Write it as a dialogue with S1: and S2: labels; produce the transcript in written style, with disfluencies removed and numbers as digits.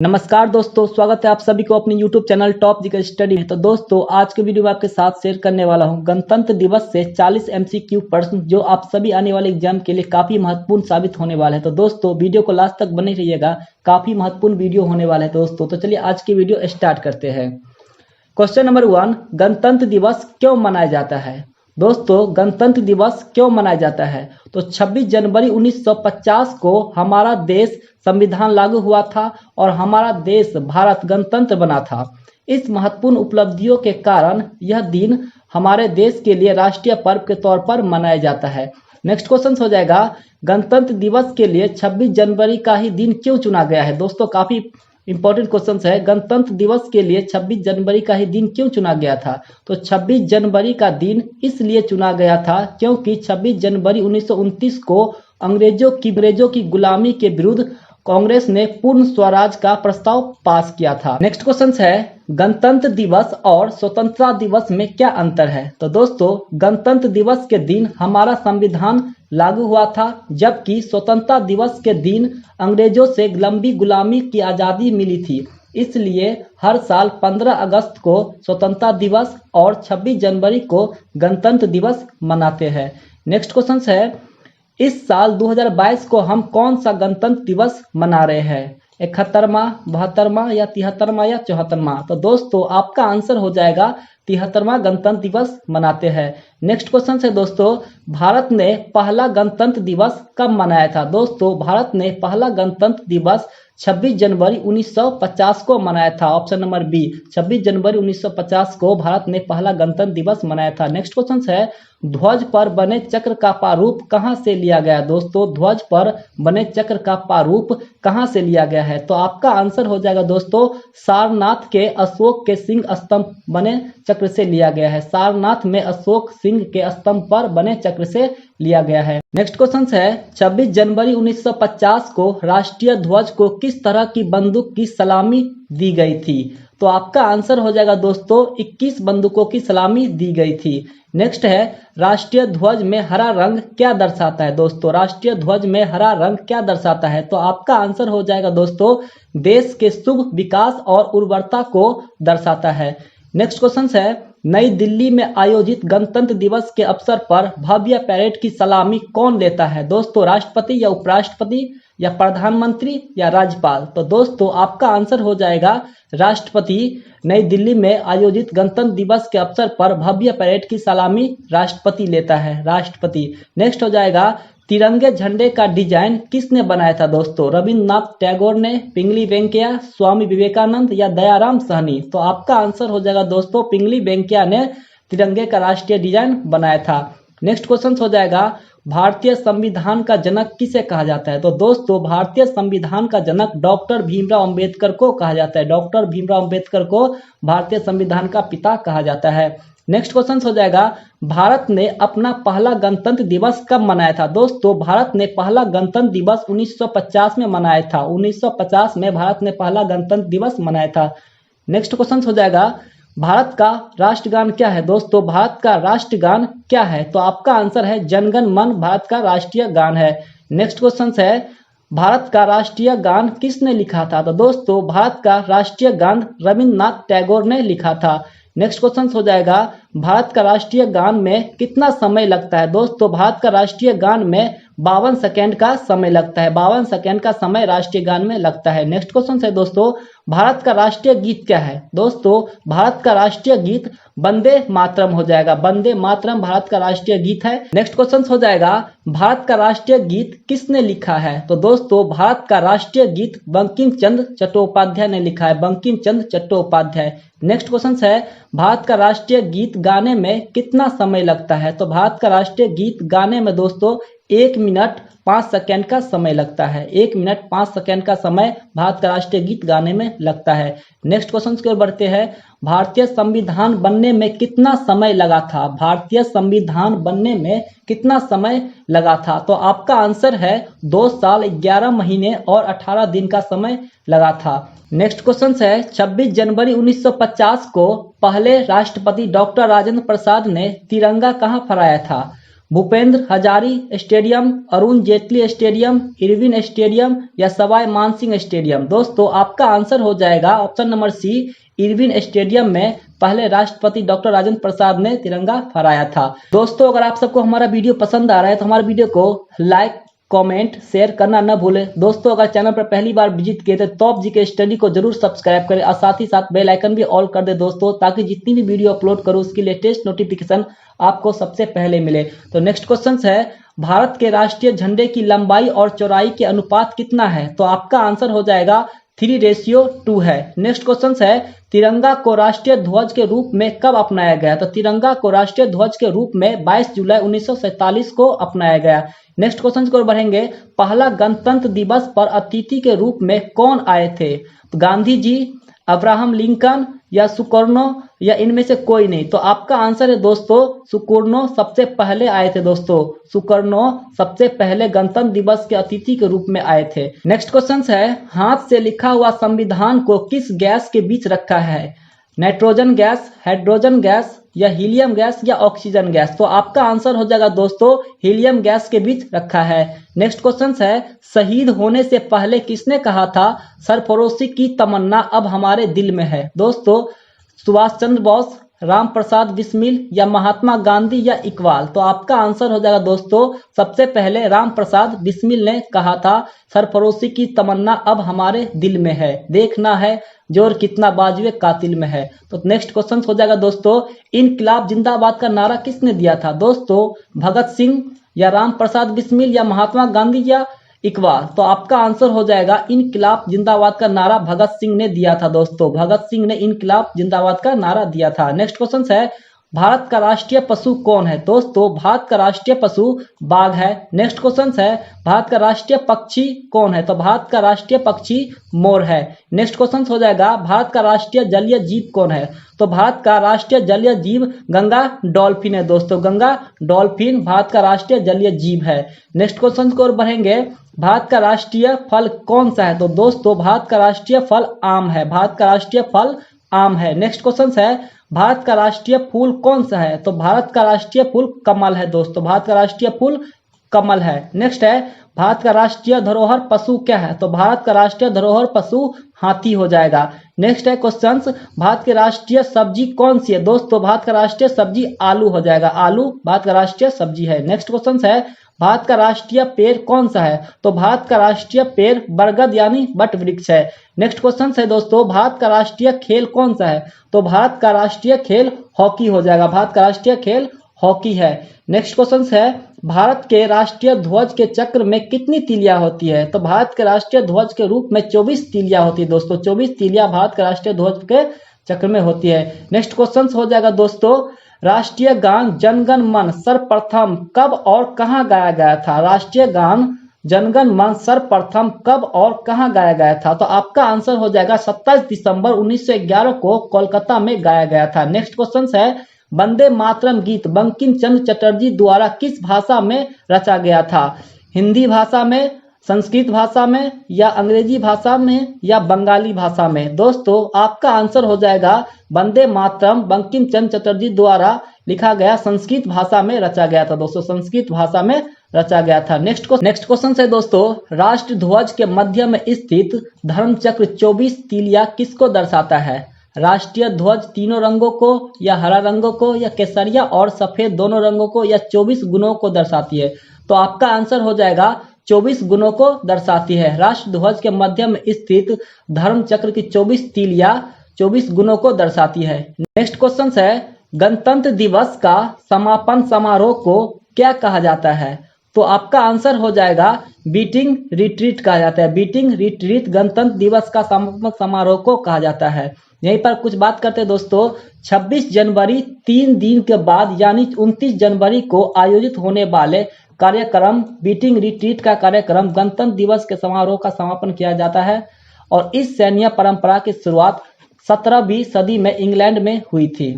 S1: नमस्कार दोस्तों, स्वागत है आप सभी को अपने YouTube channel top GK study में। तो दोस्तों, आज के वीडियो में आपके साथ शेयर करने वाला हूं गणतंत्र दिवस से 40 MCQ प्रश्न जो आप सभी आने वाले एग्जाम के लिए काफी महत्वपूर्ण साबित होने वाले हैं। तो दोस्तों, वीडियो को लास्ट तक बने रहिएगा, काफी महत्वपूर्ण वीडियो होने वाला है दोस्तों। तो चलिए आज की वीडियो स्टार्ट करते हैं। क्वेश्चन नंबर 1, गणतंत्र दिवस क्यों मनाया जाता है? दोस्तों, गणतंत्र दिवस क्यों मनाया जाता है? तो 26 जनवरी 1950 को हमारा देश संविधान लागू हुआ था और हमारा देश भारत गणतंत्र बना था। इस महत्वपूर्ण उपलब्धियों के कारण यह दिन हमारे देश के लिए राष्ट्रीय पर्व के तौर पर मनाया जाता है। नेक्स्ट क्वेश्चन हो जाएगा, गणतंत्र दिवस के लिए 26 जनवरी का ही दिन क्यों चुना गया है? दोस्तों, काफी इंपॉर्टेंट क्वेश्चन है। गणतंत्र दिवस के लिए 26 जनवरी का ही दिन क्यों चुना गया था? तो 26 जनवरी का दिन इसलिए चुना गया था क्योंकि 26 जनवरी 1929 को अंग्रेजों की गुलामी के विरुद्ध कांग्रेस ने पूर्ण स्वराज का प्रस्ताव पास किया था। नेक्स्ट क्वेश्चन है, गणतंत्र दिवस और स्वतंत्रता दिवस में क्या अंतर है? तो दोस्तों, गणतंत्र दिवस के दिन हमारा संविधान लागू हुआ था, जबकि स्वतंत्रता दिवस के दिन अंग्रेजों से लंबी गुलामी की आज़ादी मिली थी। इसलिए हर साल 15 अगस्त को स्वतंत्रता दिवस और 26 जनवरी को गणतंत्र दिवस मनाते हैं। नेक्स्ट क्वेश्चन है, इस साल 2022 को हम कौन सा गणतंत्र दिवस मना रहे हैं? 71वां, 72वां या 73वां या 74वां? तो दोस्तों, आपका आंसर हो जाएगा 73वां गणतंत्र दिवस मनाते हैं। नेक्स्ट क्वेश्चन है दोस्तों, भारत ने पहला गणतंत्र दिवस कब मनाया था? दोस्तों, भारत ने पहला गणतंत्र दिवस 26 जनवरी 1950 को मनाया था। ऑप्शन नंबर बी, 26 जनवरी 1950 को भारत ने पहला गणतंत्र दिवस मनाया था। नेक्स्ट क्वेश्चन है, ध्वज पर बने चक्र का प्रारूप कहां से लिया गया? दोस्तों, ध्वज पर बने चक्र का प्रारूप कहां से लिया गया है? तो आपका आंसर हो जाएगा दोस्तों, सारनाथ के अशोक के सिंह स्तंभ बने चक्र से लिया गया है। सारनाथ में अशोक सिंह के स्तंभ पर बने चक्र से लिया गया है। नेक्स्ट क्वेश्चन है, 26 जनवरी 1950 को राष्ट्रीय ध्वज को किस तरह की बंदूक की सलामी दी गई थी? तो आपका आंसर हो जाएगा दोस्तों, 21 बंदूकों की सलामी दी गई थी। नेक्स्ट है, राष्ट्रीय ध्वज में हरा रंग क्या दर्शाता है? दोस्तों, राष्ट्रीय ध्वज में हरा रंग क्या दर्शाता है? तो आपका आंसर हो जाएगा दोस्तों, देश के शुभ विकास और उर्वरता को दर्शाता है। नेक्स्ट क्वेश्चन है, नई दिल्ली में आयोजित गणतंत्र दिवस के अवसर पर भव्य परेड की सलामी कौन लेता है? दोस्तों, राष्ट्रपति या उपराष्ट्रपति या प्रधानमंत्री या राज्यपाल? तो दोस्तों, आपका आंसर हो जाएगा राष्ट्रपति। नई दिल्ली में आयोजित गणतंत्र दिवस के अवसर पर भव्य परेड की सलामी राष्ट्रपति लेता है, राष्ट्रपति। नेक्स्ट हो जाएगा, तिरंगे झंडे का डिजाइन किसने बनाया था? दोस्तों, रविंद्रनाथ टैगोर ने, पिंगली वेंकैया, स्वामी विवेकानंद या दयाराम साहनी? तो आपका आंसर हो जाएगा दोस्तों, पिंगली वेंकैया ने तिरंगे का राष्ट्रीय डिजाइन बनाया था। नेक्स्ट क्वेश्चन हो जाएगा, भारतीय संविधान का जनक किसे कहा जाता है? तो दोस्तों, भारतीय संविधान का जनक डॉक्टर भीमराव अंबेडकर को कहा जाता है। डॉक्टर भीमराव अंबेडकर को भारतीय संविधान का पिता कहा जाता है। नेक्स्ट क्वेश्चन हो जाएगा, भारत ने अपना पहला गणतंत्र दिवस कब मनाया था? दोस्तों, भारत ने पहला गणतंत्र दिवस 1950 में मनाया था। 1950 में भारत ने पहला गणतंत्र दिवस मनाया था। नेक्स्ट क्वेश्चन हो जाएगा, भारत का राष्ट्रगान क्या है? दोस्तों, भारत का राष्ट्रगान क्या है? तो आपका आंसर है जनगण मन भारत का राष्ट्रीय गान है। नेक्स्ट क्वेश्चन है, भारत का राष्ट्रीय गान किसने लिखा था? तो दोस्तों, भारत का राष्ट्रीय गान रविंद्रनाथ टैगोर ने लिखा था। नेक्स्ट क्वेश्चन हो जाएगा, भारत का राष्ट्रीय गान में कितना समय लगता है? दोस्तों, भारत का राष्ट्रीय गान में 52 सेकेंड का समय लगता है। 52 सेकेंड का समय राष्ट्रीय गान में लगता है। नेक्स्ट क्वेश्चन है दोस्तों, भारत का राष्ट्रीय गीत क्या है? दोस्तों, भारत का राष्ट्रीय गीत वंदे मातरम हो जाएगा। वंदे मातरम भारत का राष्ट्रीय गीत है। नेक्स्ट क्वेश्चन हो जाएगा, भारत का राष्ट्रीय गीत किसने लिखा है? तो दोस्तों, भारत का राष्ट्रीय गीत बंकिम चंद्र चट्टोपाध्याय ने लिखा है। बंकिम चंद्र चट्टोपाध्याय। नेक्स्ट क्वेश्चन है, भारत का राष्ट्रीय गीत गाने में कितना समय लगता है? तो भारत का राष्ट्रीय गीत गाने में दोस्तों 1 मिनट 5 सेकेंड का समय लगता है। 1 मिनट 5 सेकेंड का समय भारत का राष्ट्रीय गीत गाने में लगता है। नेक्स्ट क्वेश्चन की ओर बढ़ते हैं, भारतीय संविधान बनने में कितना समय लगा था? भारतीय संविधान बनने में कितना समय लगा था? तो आपका आंसर है 2 साल 11 महीने और 18 दिन का समय लगा था। नेक्स्ट क्वेश्चन है, 26 जनवरी 1950 को पहले राष्ट्रपति डॉक्टर राजेंद्र प्रसाद ने तिरंगा कहां फहराया था? Bhupendra Hazari stadium, Arun Jaitley stadium, Irwin stadium या सवाई मानसिंह स्टेडियम। दोस्तों आपका आंसर हो जाएगा option number C, Irwin stadium में पहले राष्ट्रपति डॉक्टर राजेंद्र प्रसाद ने तिरंगा फहराया था। दोस्तों अगर आप सबको हमारा वीडियो पसंद आ रहा है तो हमारे वीडियो को लाइक, कमेंट, शेयर करना न भूलें। दोस्तों अगर चैनल पर पहली बार विजिट किए तो टॉप जीके स्टडी को जरूर सब्सक्राइब करें और साथ ही साथ बेल आइकन भी ऑल कर दे दोस्तों, ताकि जितनी भी वीडियो अपलोड करूं उसकी लेटेस्ट नोटिफिकेशन आपको सबसे पहले मिले। तो नेक्स्ट क्वेश्चन है, भारत के राष्ट्रीय झंडे की लंबाई और चौड़ाई के अनुपात कितना है? तो आपका आंसर हो जाएगा 3:2 है। नेक्स्ट क्वेश्चन है, तिरंगा को राष्ट्रीय ध्वज के रूप में कब अपनाया गया? तो तिरंगा को राष्ट्रीय ध्वज के रूप में 22 जुलाई 1947 को अपनाया गया। नेक्स्ट क्वेश्चन की ओर बढ़ेंगे, पहला गणतंत्र दिवस पर अतिथि के रूप में कौन आए थे? तो गांधी जी, अब्राहम लिंकन या सुकर्णो या इनमें से कोई नहीं। तो आपका आंसर है दोस्तों सुकर्णो सबसे पहले आए थे। दोस्तों सुकर्णो सबसे पहले गणतंत्र दिवस के अतिथि के रूप में आए थे। नेक्स्ट क्वेश्चन है, हाथ से लिखा हुआ संविधान को किस गैस के बीच रखा है? नाइट्रोजन गैस, हाइड्रोजन गैस या हीलियम गैस या ऑक्सीजन गैस? तो आपका आंसर हो जाएगा दोस्तों हीलियम गैस के बीच रखा है। नेक्स्ट क्वेश्चन है, शहीद होने से पहले किसने कहा था सरफरोशी की तमन्ना अब हमारे दिल में है? दोस्तों सुभाष चंद्र बोस, राम प्रसाद बिस्मिल या महात्मा गांधी या इकबाल? तो आपका आंसर हो जाएगा दोस्तों सबसे पहले राम प्रसाद बिस्मिल ने कहा था सरफरोशी की तमन्ना अब हमारे दिल में है, देखना है जोर कितना बाजुए कातिल में है। तो नेक्स्ट क्वेश्चन हो जाएगा दोस्तों, इनकलाब जिंदाबाद का नारा किसने दिया था? दोस्तों भगत सिंह या राम प्रसाद बिस्मिल या महात्मा गांधी या इकबाल? तो आपका आंसर हो जाएगा इनकलाब जिंदाबाद का नारा भगत सिंह ने दिया था। दोस्तों भगत सिंह ने इनकलाब जिंदाबाद का नारा दिया था। नेक्स्ट क्वेश्चन है, भारत का राष्ट्रीय पशु कौन है? दोस्तों भारत का राष्ट्रीय पशु बाघ है। नेक्स्ट क्वेश्चन है, भारत का राष्ट्रीय पक्षी कौन है? तो भारत का राष्ट्रीय पक्षी मोर है। नेक्स्ट क्वेश्चन हो जाएगा, भारत का राष्ट्रीय जलीय जीव कौन है? तो भारत का राष्ट्रीय जलीय जीव गंगा डॉल्फिन है। दोस्तों गंगा डॉल्फिन भारत का राष्ट्रीय जलीय जीव है। नेक्स्ट क्वेश्चन की ओर बढ़ेंगे, भारत का राष्ट्रीय फल कौन सा है? तो दोस्तों भारत का राष्ट्रीय फल आम है। भारत का राष्ट्रीय फल आम है। नेक्स्ट क्वेश्चन है, भारत का राष्ट्रीय फूल कौन सा है? तो भारत का राष्ट्रीय फूल कमल है। दोस्तों भारत का राष्ट्रीय फूल कमल है। नेक्स्ट है, भारत का राष्ट्रीय धरोहर पशु क्या है? तो भारत का राष्ट्रीय धरोहर पशु हाथी हो जाएगा। नेक्स्ट है क्वेश्चन, भारत की राष्ट्रीय सब्जी कौन सी है? दोस्तों भारत का राष्ट्रीय सब्जी आलू हो जाएगा। आलू भारत का राष्ट्रीय सब्जी है। नेक्स्ट क्वेश्चन है, भारत का राष्ट्रीय पेड़ कौन सा है? तो भारत का राष्ट्रीय पेड़ बरगद यानी बट वृक्ष है। नेक्स्ट क्वेश्चन है दोस्तों, भारत का राष्ट्रीय खेल कौन सा है? तो भारत का राष्ट्रीय खेल हॉकी हो जाएगा। भारत का राष्ट्रीय खेल हॉकी है। नेक्स्ट क्वेश्चन है, भारत के राष्ट्रीय ध्वज के चक्र में कितनी तीलियां होती है? तो भारत के राष्ट्रीय ध्वज के रूप में 24 तीलियां होती है। दोस्तों 24 तीलियां भारत के राष्ट्रीय ध्वज के चक्र में होती है। नेक्स्ट क्वेश्चन हो जाएगा दोस्तों, राष्ट्रीय गान जनगण मन सर्वप्रथम कब और कहां गाया गया था? राष्ट्रीय गान जनगण मन सर्वप्रथम कब और कहां गाया गया था? तो आपका आंसर हो जाएगा 27 दिसंबर 1911 को कोलकाता में गाया गया था। नेक्स्ट क्वेश्चन है, वंदे मातरम गीत बंकिम चंद्र चटर्जी द्वारा किस भाषा में रचा गया था? हिंदी भाषा में, संस्कृत भाषा में या अंग्रेजी भाषा में या बंगाली भाषा में? दोस्तों आपका आंसर हो जाएगा वंदे मातरम बंकिम चंद्र चटर्जी द्वारा लिखा गया संस्कृत भाषा में रचा गया था। दोस्तों संस्कृत भाषा में रचा गया था। नेक्स्ट क्वेश्चन है दोस्तों, राष्ट्र ध्वज के मध्य में स्थित धर्म चक्र 24 तीलियां किसको दर्शाता है? राष्ट्रीय ध्वज तीनों रंगों को या हरा रंगों को या केसरिया और सफेद दोनों रंगों को या 24 गुणों को दर्शाती है? तो आपका आंसर हो जाएगा 24 गुणों को दर्शाती है। राष्ट्र ध्वज के मध्य में स्थित धर्म चक्र की 24 तीलियां 24 गुणों को दर्शाती है। नेक्स्ट क्वेश्चन है, गणतंत्र दिवस का समापन समारोह को क्या कहा जाता है? तो आपका आंसर हो जाएगा बीटिंग रिट्रीट कहा जाता है। बीटिंग रिट्रीट गणतंत्र दिवस का समापन समारोह को कहा जाता है। यहीं पर कुछ बात करते हैं दोस्तों, 26 जनवरी 3 दिन के बाद यानी 29 जनवरी को आयोजित होने वाले कार्यक्रम बीटिंग रिट्रीट का कार्यक्रम गणतंत्र दिवस के समारोह का समापन किया जाता है। और इस सैन्य परंपरा की शुरुआत 17वीं सदी में इंग्लैंड में हुई थी।